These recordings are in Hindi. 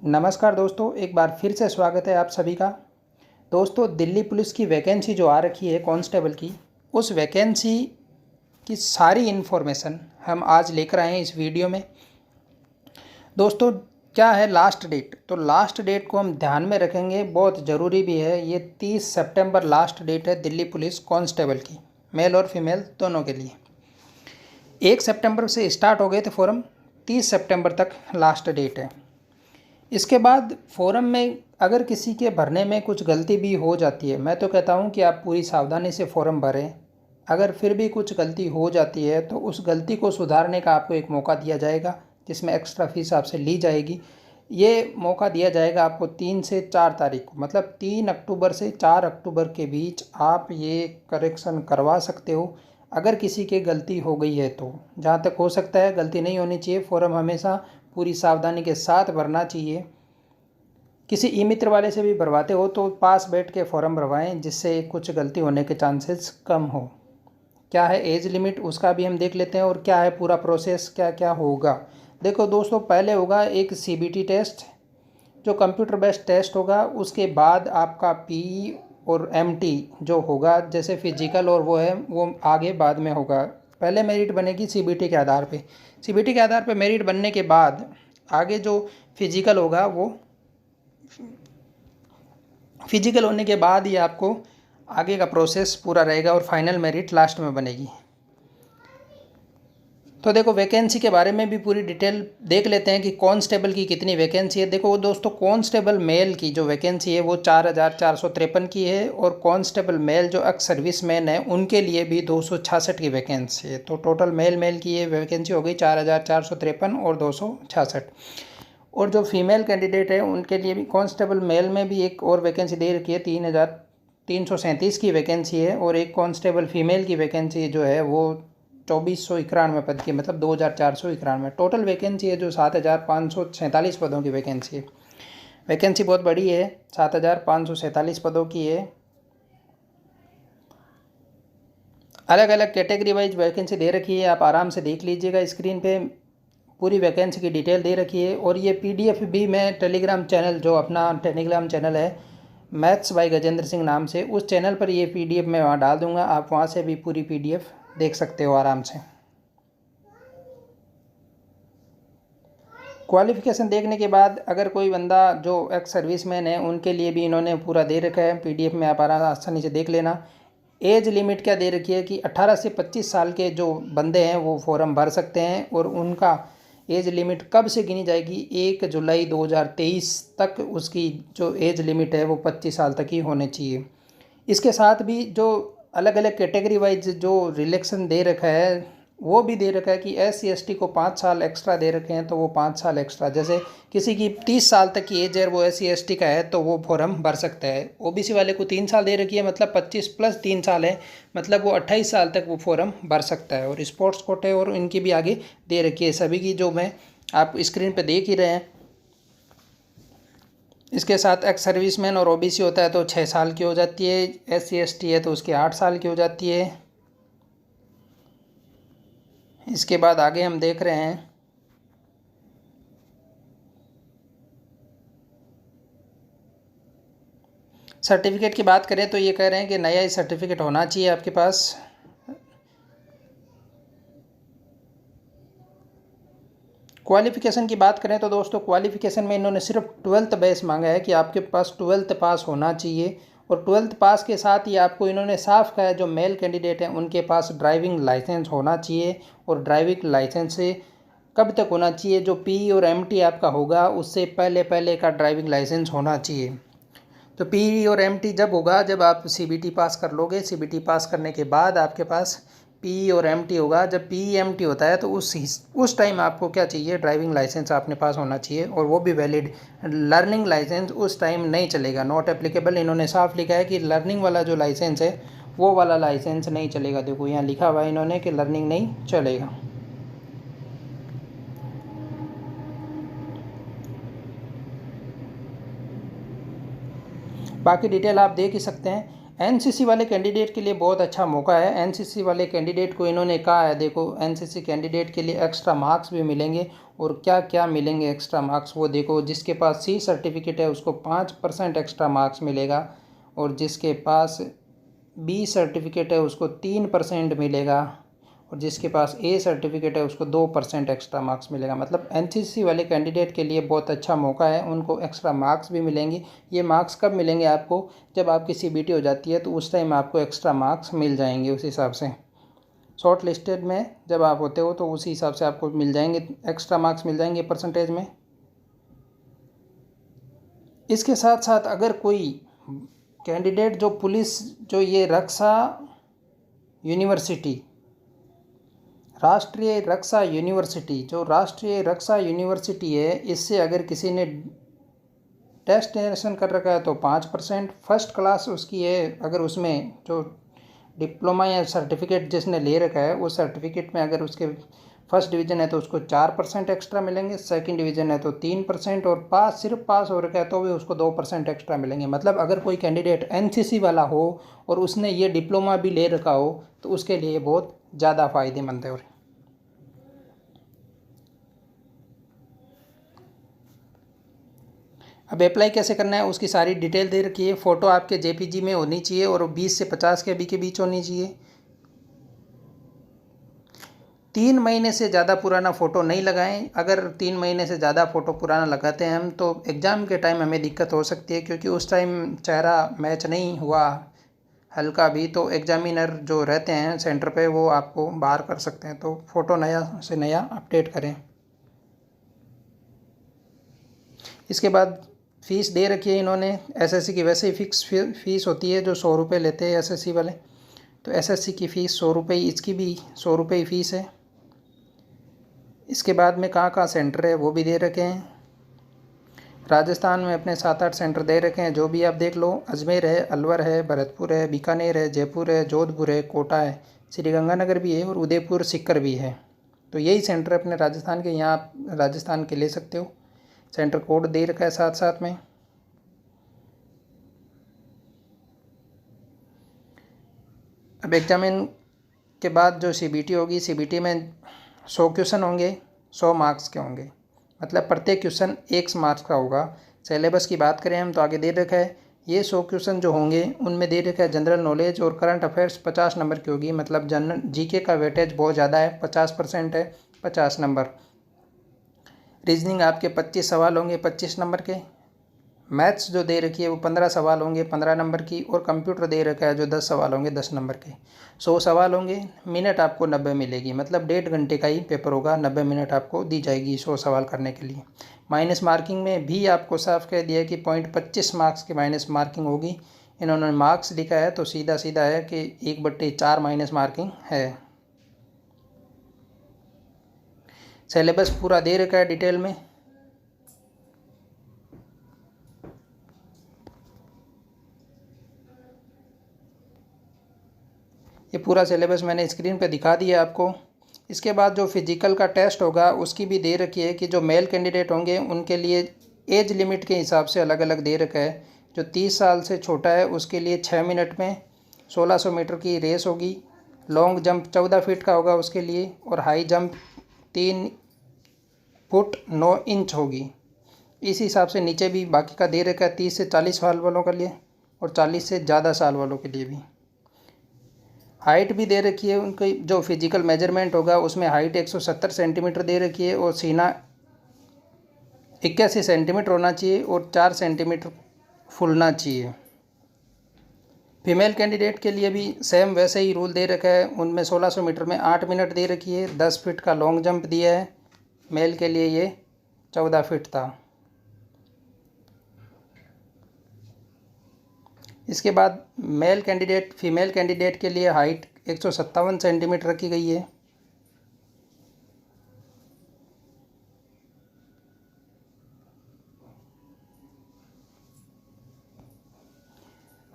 नमस्कार दोस्तों, एक बार फिर से स्वागत है आप सभी का। दोस्तों, दिल्ली पुलिस की वैकेंसी जो आ रखी है कांस्टेबल की, उस वैकेंसी की सारी इन्फॉर्मेशन हम आज लेकर आए हैं इस वीडियो में। दोस्तों, क्या है लास्ट डेट, तो लास्ट डेट को हम ध्यान में रखेंगे, बहुत ज़रूरी भी है। ये 30 सितंबर लास्ट डेट है दिल्ली पुलिस कांस्टेबल की, मेल और फीमेल दोनों के लिए। 1 सितंबर से स्टार्ट हो गए थे फॉर्म, 30 सितंबर तक लास्ट डेट है। इसके बाद फॉर्म में अगर किसी के भरने में कुछ गलती भी हो जाती है, मैं तो कहता हूँ कि आप पूरी सावधानी से फॉर्म भरें। अगर फिर भी कुछ गलती हो जाती है तो उस गलती को सुधारने का आपको एक मौका दिया जाएगा, जिसमें एक्स्ट्रा फीस आपसे ली जाएगी। ये मौका दिया जाएगा आपको 3 से 4 तारीख को, मतलब 3 अक्टूबर से 4 अक्टूबर के बीच आप ये करेक्शन करवा सकते हो। अगर किसी की गलती हो गई है तो जहाँ तक हो सकता है गलती नहीं होनी चाहिए। फॉर्म हमेशा पूरी सावधानी के साथ भरना चाहिए। किसी ई मित्र वाले से भी भरवाते हो तो पास बैठ के फॉर्म भरवाएं, जिससे कुछ गलती होने के चांसेस कम हो। क्या है एज लिमिट, उसका भी हम देख लेते हैं, और क्या है पूरा प्रोसेस, क्या क्या होगा। देखो दोस्तों, पहले होगा एक CBT टेस्ट, जो कंप्यूटर बेस्ड टेस्ट होगा। उसके बाद आपका PE और MT जो होगा, जैसे फिजिकल और वो है, वो आगे बाद में होगा। पहले मेरिट बनेगी CBT के आधार पे। CBT के आधार पे मेरिट बनने के बाद आगे जो फिजिकल होगा, वो फिजिकल होने के बाद ही आपको आगे का प्रोसेस पूरा रहेगा और फाइनल मेरिट लास्ट में बनेगी। तो देखो, वैकेंसी के बारे में भी पूरी डिटेल देख लेते हैं कि कांस्टेबल की कितनी वैकेंसी है। देखो दोस्तों, कांस्टेबल मेल की जो वैकेंसी है वो 4453 की है, और कांस्टेबल मेल जो एक्स सर्विस मैन है उनके लिए भी 266 की वैकेंसी है। तो टोटल मेल की ये वैकेंसी हो गई 4453 और 266। और जो फीमेल कैंडिडेट है उनके लिए भी कांस्टेबल मेल में भी एक और वैकेंसी दे रखी है, 3337 की वैकेंसी है। और एक कांस्टेबल फीमेल की वैकेंसी जो है वो 2491 पद की, मतलब 2491। टोटल वैकेंसी है जो 7547 पदों की वैकेंसी है। वैकेंसी बहुत बड़ी है, 7547 पदों की है। अलग अलग कैटेगरी वाइज वैकेंसी दे रखी है, आप आराम से देख लीजिएगा। स्क्रीन पे पूरी वैकेंसी की डिटेल दे रखी है। और ये PDF भी मैं टेलीग्राम चैनल, जो अपना टेलीग्राम चैनल है मैथ्स बाय गजेंद्र सिंह नाम से, उस चैनल पर ये PDF मैं वहाँ डाल दूँगा। आप वहाँ से भी पूरी PDF देख सकते हो आराम से। क्वालिफ़िकेशन देखने के बाद अगर कोई बंदा जो एक्स सर्विसमैन है उनके लिए भी इन्होंने पूरा दे रखा है, PDF में आप आसानी से देख लेना। एज लिमिट क्या दे रखी है कि 18 से 25 साल के जो बंदे हैं वो फॉर्म भर सकते हैं। और उनका एज लिमिट कब से गिनी जाएगी, 1 जुलाई 2023 तक उसकी जो एज लिमिट है वो 25 साल तक ही होनी चाहिए। इसके साथ भी जो अलग अलग कैटेगरी वाइज जो रिलैक्सेशन दे रखा है, वो भी दे रखा है कि SC ST को 5 साल एक्स्ट्रा दे रखे हैं, तो वो 5 साल एक्स्ट्रा, जैसे किसी की 30 साल तक की एज है, वो SC ST का है तो वो फॉर्म भर सकता है। OBC वाले को 3 साल दे रखी है, मतलब 25 + 3 साल है, मतलब वो 28 साल तक वो फॉर्म भर सकता है। और स्पोर्ट्स कोटे और इनकी भी आगे दे रखी है, सभी की जो मैं आप स्क्रीन पर देख ही रहे हैं। इसके साथ एक्स सर्विसमैन और OBC होता है तो 6 साल की हो जाती है, SC ST है तो उसकी 8 साल की हो जाती है। इसके बाद आगे हम देख रहे हैं सर्टिफिकेट की बात करें तो ये कह रहे हैं कि नया ही सर्टिफिकेट होना चाहिए आपके पास। क्वालिफ़िकेशन की बात करें तो दोस्तों, क्वालिफ़िकेशन में इन्होंने सिर्फ 12th बेस मांगा है कि आपके पास 12th पास होना चाहिए। और 12th पास के साथ ही आपको इन्होंने साफ कहा है जो मेल कैंडिडेट हैं उनके पास ड्राइविंग लाइसेंस होना चाहिए। और ड्राइविंग लाइसेंस से कब तक होना चाहिए, जो PE और MT आपका होगा उससे पहले पहले का ड्राइविंग लाइसेंस होना चाहिए। तो PE और MT जब होगा जब आप CBT पास कर लोगे। CBT पास करने के बाद आपके पास PE और MT होगा। जब PE MT होता है तो उस टाइम आपको क्या चाहिए, ड्राइविंग लाइसेंस आपने पास होना चाहिए, और वो भी वैलिड। लर्निंग लाइसेंस उस टाइम नहीं चलेगा, नॉट एप्लीकेबल। इन्होंने साफ लिखा है कि लर्निंग वाला जो लाइसेंस है वो वाला लाइसेंस नहीं चलेगा। देखो यहाँ लिखा हुआ है इन्होंने कि लर्निंग नहीं चलेगा। बाकी डिटेल आप देख ही सकते हैं। एनसीसी वाले कैंडिडेट के लिए बहुत अच्छा मौका है। एनसीसी वाले कैंडिडेट को इन्होंने कहा है, देखो एनसीसी कैंडिडेट के लिए एक्स्ट्रा मार्क्स भी मिलेंगे, और क्या क्या मिलेंगे एक्स्ट्रा मार्क्स वो देखो। जिसके पास सी सर्टिफिकेट है उसको 5% एक्स्ट्रा मार्क्स मिलेगा, और जिसके पास बी सर्टिफिकेट है उसको 3% मिलेगा, और जिसके पास ए सर्टिफिकेट है उसको 2% एक्स्ट्रा मार्क्स मिलेगा। मतलब एनसीसी वाले कैंडिडेट के लिए बहुत अच्छा मौका है, उनको एक्स्ट्रा मार्क्स भी मिलेंगे। ये मार्क्स कब मिलेंगे आपको, जब आपकी सीबीटी हो जाती है तो उस टाइम आपको एक्स्ट्रा मार्क्स मिल जाएंगे। उस हिसाब से शॉर्ट लिस्टेड में जब आप होते हो तो उसी हिसाब से आपको मिल जाएंगे, एक्स्ट्रा मार्क्स मिल जाएंगे परसेंटेज में। इसके साथ साथ अगर कोई कैंडिडेट जो पुलिस, जो ये रक्षा यूनिवर्सिटी, राष्ट्रीय रक्षा यूनिवर्सिटी, जो राष्ट्रीय रक्षा यूनिवर्सिटी है, इससे अगर किसी ने डेस्टिनेशन कर रखा है तो 5%, फर्स्ट क्लास उसकी है, अगर उसमें जो डिप्लोमा या सर्टिफिकेट जिसने ले रखा है उस सर्टिफिकेट में अगर उसके फर्स्ट डिवीज़न है तो उसको 4% एक्स्ट्रा मिलेंगे, सेकंड डिवीज़न है तो 3%, और पास, सिर्फ पास हो रखा है तो भी उसको 2% एक्स्ट्रा मिलेंगे। मतलब अगर कोई कैंडिडेट एनसीसी वाला हो और उसने ये डिप्लोमा भी ले रखा हो तो उसके लिए बहुत ज़्यादा फ़ायदेमंद है। और अब अप्लाई कैसे करना है उसकी सारी डिटेल दे रखी है। फ़ोटो आपके जेपीजी में होनी चाहिए और 20 से 50 KB के बीच होनी चाहिए। 3 महीने से ज़्यादा पुराना फ़ोटो नहीं लगाएं। अगर 3 महीने से ज़्यादा फ़ोटो पुराना लगाते हैं हम तो एग्ज़ाम के टाइम हमें दिक्कत हो सकती है, क्योंकि उस टाइम चेहरा मैच नहीं हुआ हल्का भी तो एग्जामिनर जो रहते हैं सेंटर पे वो आपको बाहर कर सकते हैं। तो फ़ोटो नया से नया अपडेट करें। इसके बाद फ़ीस दे रखी है इन्होंने एसएससी की। वैसे ही फ़िक्स फ़ीस होती है जो 100 रुपये लेते हैं एसएससी वाले, तो एसएससी की फ़ीस 100 रुपये, इसकी भी 100 रुपये ही फ़ीस है। इसके बाद में कहाँ कहाँ सेंटर है वो भी दे रखे हैं। राजस्थान में अपने 7-8 सेंटर दे रखे हैं, जो भी आप देख लो। अजमेर है, अलवर है, भरतपुर है, बीकानेर है, जयपुर है, जोधपुर है, कोटा है, श्रीगंगानगर भी है, और उदयपुर सीकर भी है। तो यही सेंटर अपने राजस्थान के, यहाँ आप राजस्थान के ले सकते हो। सेंटर कोड दे रखा है साथ साथ में। अब एग्जामिन के बाद जो सीबीटी होगी, सीबीटी में 100 क्वेश्चन होंगे, 100 मार्क्स के होंगे, मतलब प्रत्येक क्वेश्चन 1 मार्क्स का होगा। सिलेबस की बात करें हम तो आगे दे रखा है, ये 100 क्वेश्चन जो होंगे उनमें दे रखा है जनरल नॉलेज और करंट अफेयर्स 50 नंबर की होगी। मतलब जनरल जीके का वेटेज बहुत ज़्यादा है, 50% है, 50 नंबर। रीजनिंग आपके 25 सवाल होंगे 25 नंबर के। मैथ्स जो दे रखी है वो 15 सवाल होंगे 15 नंबर की, और कंप्यूटर दे रखा है जो 10 सवाल होंगे 10 नंबर के। 100 सवाल होंगे, मिनट आपको 90 मिलेगी, मतलब 1.5 घंटे का ही पेपर होगा, 90 मिनट आपको दी जाएगी 100 सवाल करने के लिए। माइनस मार्किंग में भी आपको साफ कह दिया है कि 0.25 मार्क्स की माइनस मार्किंग होगी। इन्होंने मार्क्स लिखा है तो सीधा सीधा है कि 1/4 माइनस मार्किंग है। सिलेबस पूरा दे रखा है डिटेल में। ये पूरा सिलेबस मैंने स्क्रीन पे दिखा दिया आपको। इसके बाद जो फिजिकल का टेस्ट होगा उसकी भी दे रखी है कि जो मेल कैंडिडेट होंगे उनके लिए एज लिमिट के हिसाब से अलग अलग दे रखा है। जो 30 साल से छोटा है उसके लिए 6 मिनट में 1600 मीटर की रेस होगी। लॉन्ग जंप 14 फीट का होगा उसके लिए, और हाई जंप 3 फुट 9 इंच होगी। इस हिसाब से नीचे भी बाकी का दे रखा है 30 से 40 साल वालों के लिए, और 40 से ज़्यादा साल वालों के लिए भी। हाइट भी दे रखी है उनकी, जो फिजिकल मेजरमेंट होगा उसमें हाइट 170 सेंटीमीटर दे रखी है, और सीना 81 सेंटीमीटर होना चाहिए, और 4 सेंटीमीटर फूलना चाहिए। फीमेल कैंडिडेट के लिए भी सेम वैसे ही रूल दे रखा है। उनमें 1600 मीटर में 8 मिनट दे रखी है, 10 फीट का लॉन्ग जंप दिया है। मेल के लिए ये 14 फीट था। इसके बाद मेल कैंडिडेट, फीमेल कैंडिडेट के लिए हाइट 157 सेंटीमीटर रखी गई है।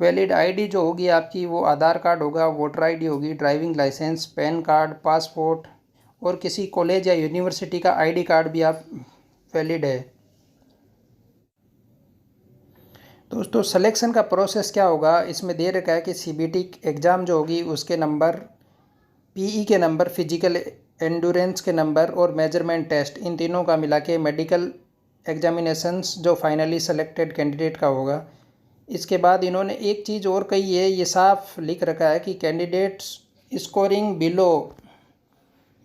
वैलिड आईडी जो होगी आपकी वो आधार कार्ड होगा, वोटर आईडी होगी, driving licence, PAN card, passport, और किसी कॉलेज या यूनिवर्सिटी का आईडी कार्ड भी आप वैलिड है। दोस्तों सिलेक्शन का प्रोसेस क्या होगा, इसमें दे रखा है कि सीबीटी एग्ज़ाम जो होगी उसके नंबर, पीई के नंबर, फिजिकल एंडोरेंस के नंबर और मेजरमेंट टेस्ट, इन तीनों का मिला के मेडिकल एग्जामिनेशंस जो फाइनली सेलेक्टेड कैंडिडेट का होगा। इसके बाद इन्होंने एक चीज़ और कही है, ये साफ लिख रखा है कि candidates scoring below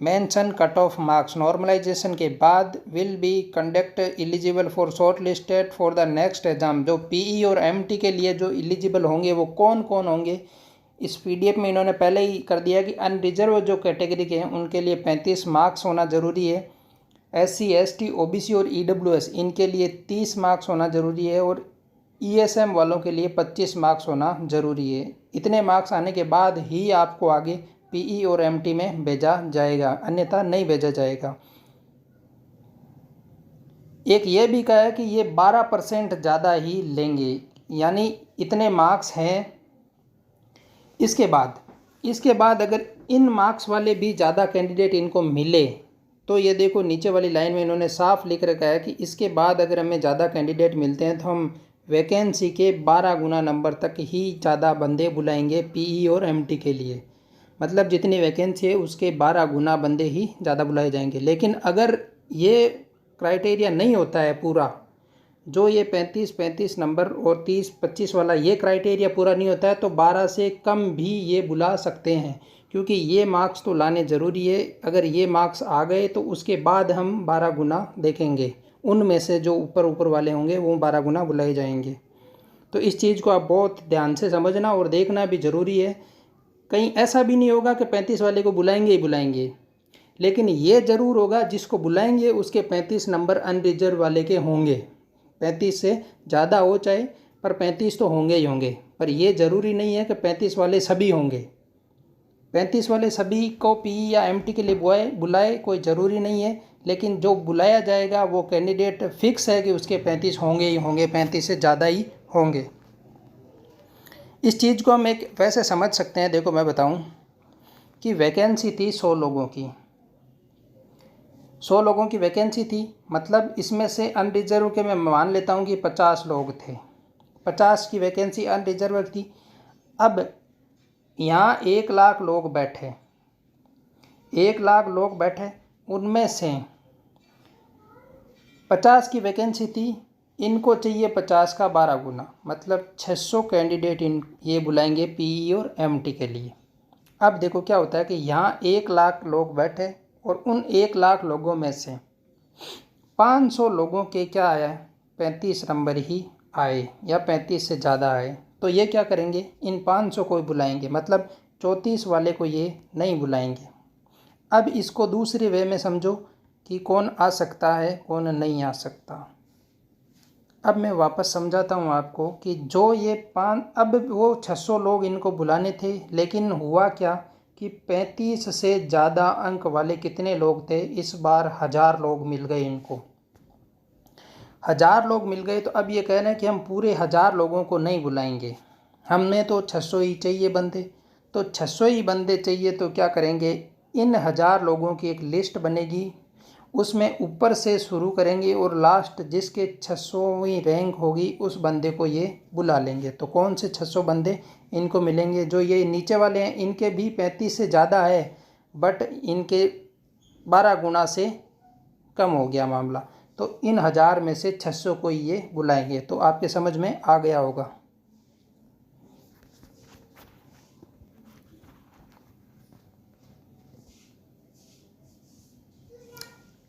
mention cut off marks normalisation के बाद will be conduct eligible for shortlisted for the next exam. जो पीई और एमटी के लिए जो एलिजिबल होंगे वो कौन कौन होंगे, इस पीडीएफ में इन्होंने पहले ही कर दिया कि अनरिजर्व जो कैटेगरी के हैं उनके लिए 35 मार्क्स होना ज़रूरी है, एससी एसटी ओबीसी और ईडब्ल्यूएस इनके लिए 30 मार्क्स होना ज़रूरी है और ईएसएम वालों के लिए 25 मार्क्स होना ज़रूरी है। इतने मार्क्स आने के बाद ही आपको आगे पीई और एमटी में भेजा जाएगा, अन्यथा नहीं भेजा जाएगा। एक ये भी कहा है कि ये 12% ज़्यादा ही लेंगे, यानी इतने मार्क्स हैं। इसके बाद अगर इन मार्क्स वाले भी ज़्यादा कैंडिडेट इनको मिले तो ये देखो नीचे वाली लाइन में इन्होंने साफ लिख रखा है कि इसके बाद अगर हमें ज़्यादा कैंडिडेट मिलते हैं तो हम वैकेंसी के 12 गुना नंबर तक ही ज़्यादा बंदे बुलाएंगे पीई और एमटी के लिए। मतलब जितनी वैकेंसी है उसके 12 गुना बंदे ही ज़्यादा बुलाए जाएंगे। लेकिन अगर ये क्राइटेरिया नहीं होता है पूरा, जो ये 35 नंबर और 30-25 वाला ये क्राइटेरिया पूरा नहीं होता है तो 12 से कम भी ये बुला सकते हैं, क्योंकि ये मार्क्स तो लाने ज़रूरी है। अगर ये मार्क्स आ गए तो उसके बाद हम 12 गुना देखेंगे, उनमें से जो ऊपर वाले होंगे वो 12 गुना बुलाए जाएंगे। तो इस चीज़ को आप बहुत ध्यान से समझना और देखना भी ज़रूरी है। कहीं ऐसा भी नहीं होगा कि 35 वाले को बुलाएंगे ही बुलाएंगे, लेकिन ये ज़रूर होगा जिसको बुलाएंगे उसके 35 नंबर अनरिजर्व वाले के होंगे। 35 से ज़्यादा हो चाहे, पर 35 तो होंगे ही होंगे। पर ये ज़रूरी नहीं है कि 35 वाले सभी होंगे। 35 वाले सभी को पीई या एमटी के लिए बुलाए कोई ज़रूरी नहीं है, लेकिन जो बुलाया जाएगा वो कैंडिडेट फिक्स है कि उसके 35 होंगे ही होंगे, 35 से ज़्यादा ही होंगे। इस चीज़ को हम एक वैसे समझ सकते हैं, देखो मैं बताऊं कि वैकेंसी थी 100 लोगों की, 100 लोगों की वैकेंसी थी। मतलब इसमें से अनरिजर्व के मैं मान लेता हूं कि 50 लोग थे, 50 की वैकेंसी अनरिजर्व थी। अब यहाँ 1 लाख लोग बैठे, 1 लाख लोग बैठे, उनमें से 50 की वैकेंसी थी, इनको चाहिए 50 का 12 गुना, मतलब 600 कैंडिडेट ये बुलाएंगे पीई और एमटी के लिए। अब देखो क्या होता है कि यहाँ 1 लाख लोग बैठे और उन 1 लाख लोगों में से 500 लोगों के क्या आया, 35 नंबर ही आए या 35 से ज़्यादा आए। तो ये क्या करेंगे, इन 500 को बुलाएंगे, मतलब 34 वाले को ये नहीं बुलाएंगे। अब इसको दूसरे वे में समझो कि कौन आ सकता है कौन नहीं आ सकता। अब मैं वापस समझाता हूँ आपको कि जो ये अब वो 600 लोग इनको बुलाने थे, लेकिन हुआ क्या कि 35 से ज़्यादा अंक वाले कितने लोग थे, इस बार 1000 लोग मिल गए इनको, 1000 लोग मिल गए। तो अब ये कहना है कि हम पूरे 1000 लोगों को नहीं बुलाएंगे, हमें तो 600 ही चाहिए बंदे। तो 600 ही बंदे चाहिए तो क्या करेंगे, इन 1000 लोगों की एक लिस्ट बनेगी, उसमें ऊपर से शुरू करेंगे और लास्ट जिसके 600वीं रैंक होगी उस बंदे को ये बुला लेंगे। तो कौन से 600 बंदे इनको मिलेंगे, जो ये नीचे वाले हैं इनके भी 35 से ज़्यादा है, बट इनके 12 गुना से कम हो गया मामला। तो इन 1000 में से 600 को ये बुलाएंगे। तो आपके समझ में आ गया होगा।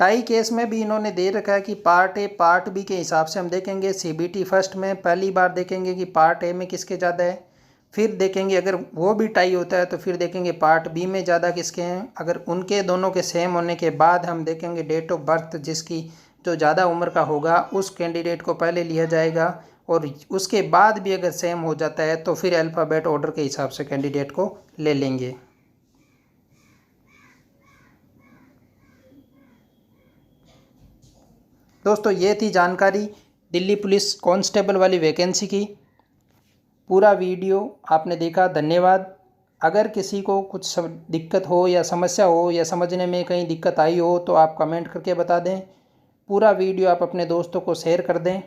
टाई केस में भी इन्होंने दे रखा है कि पार्ट ए पार्ट बी के हिसाब से हम देखेंगे। सीबीटी फर्स्ट में पहली बार देखेंगे कि पार्ट ए में किसके ज़्यादा है, फिर देखेंगे अगर वो भी टाई होता है तो फिर देखेंगे पार्ट बी में ज़्यादा किसके हैं। अगर उनके दोनों के सेम होने के बाद हम देखेंगे डेट ऑफ बर्थ, जिसकी जो ज़्यादा उम्र का होगा उस कैंडिडेट को पहले लिया जाएगा, और उसके बाद भी अगर सेम हो जाता है तो फिर अल्फ़ाबेट ऑर्डर के हिसाब से कैंडिडेट को ले लेंगे। दोस्तों ये थी जानकारी दिल्ली पुलिस कांस्टेबल वाली वैकेंसी की। पूरा वीडियो आपने देखा, धन्यवाद। अगर किसी को कुछ दिक्कत हो या समस्या हो या समझने में कहीं दिक्कत आई हो तो आप कमेंट करके बता दें। पूरा वीडियो आप अपने दोस्तों को शेयर कर दें।